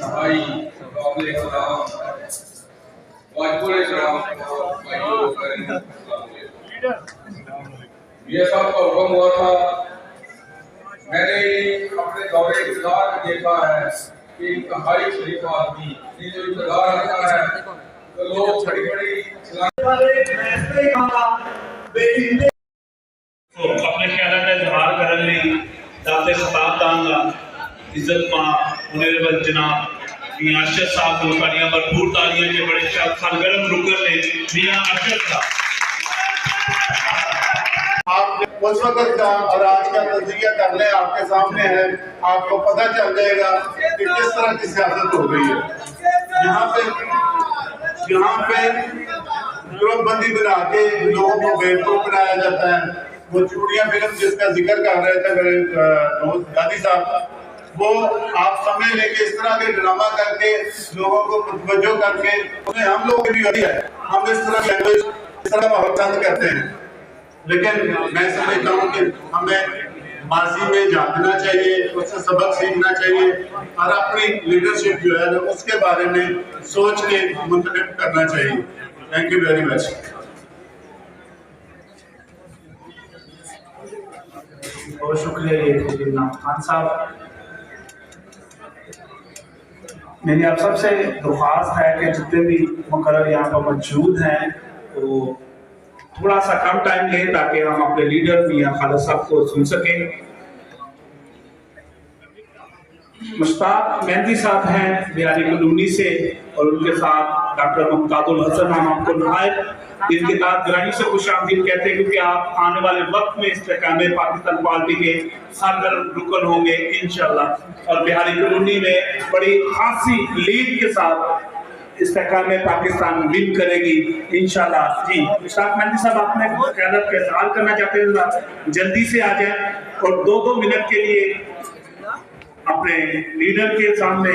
भाई ये साहब का हुक्म हुआ था। मैंने अपने दौरे इंतजार में देखा है कि इंतहाई शरीफ आदमी जो इंतजार आता है तो लोग बड़ी बड़ी अपने ख्याल में इजहार करने ਲਈ ਦਾਤੇ ਖਿਤਾਬ ਦਾਂਗਾ। इज्जत मां मुनीरबल जनाब मियां अरशद साहब को तालियां भरपूर तालियां के बड़े सरगर्म रुकन ने मियां अरशद साहब आप उस वक्त का और आज का तजिया कर ले आपके सामने है, आपको पता चल जाएगा कि किस तरह की सियासत हो गई है। यहाँ पे ग्रुपबंदी बना के लोगों को बेवकूफ बनाया जाता है। वो चूड़ियां फिल्म जिसका जिक्र कर रहे थे मेरे दोस्त दादी साहब, वो आप समझ लें कि इस तरह के ड्रामा करके लोगों को मुतवज्जो करके उन्हें हम लोग भी है, हम इस तरह लैंग्वेज इस तरह माहौल पसंद करते हैं। लेकिन मैं समझता हूँ कि हमें माजी में जानना चाहिए, उससे सबक सीखना चाहिए और अपनी लीडरशिप जो है उसके बारे में सोच के मुंतखब करना चाहिए। Thank you very much. बहुत शुक्रिया इनाम खान साहब। मेरी आप सबसे दरख्वास्त है कि जितने भी मुकर्रर यहाँ पर मौजूद हैं तो थोड़ा सा कम टाइम लें ताकि हम अपने लीडर मियां खालिद साहब को सुन सकें। मुश्ताक मेहंदी साहब हैं बिहारी कॉलोनी से और उनके साथ डॉक्टर मुमताजुल हसन हम आपको नायब इनके साथ ग्रामी से खुशामदीद कहते हैं, क्योंकि आप आने वाले वक्त में इस्तेकाम पाकिस्तान पार्टी के सरगर्म रुकन होंगे इंशाल्लाह और बिहारी कॉलोनी में बड़ी खासी लीड के साथ इस्तेकाम पाकिस्तान विन करेगी इंशाल्लाह। जी मुश्ताक मेहंदी साहब आपने क़यादत का इज़हार करना चाहते हैं, जल्दी से आ जाए और 2-2 मिनट के लिए अपने लीडर के सामने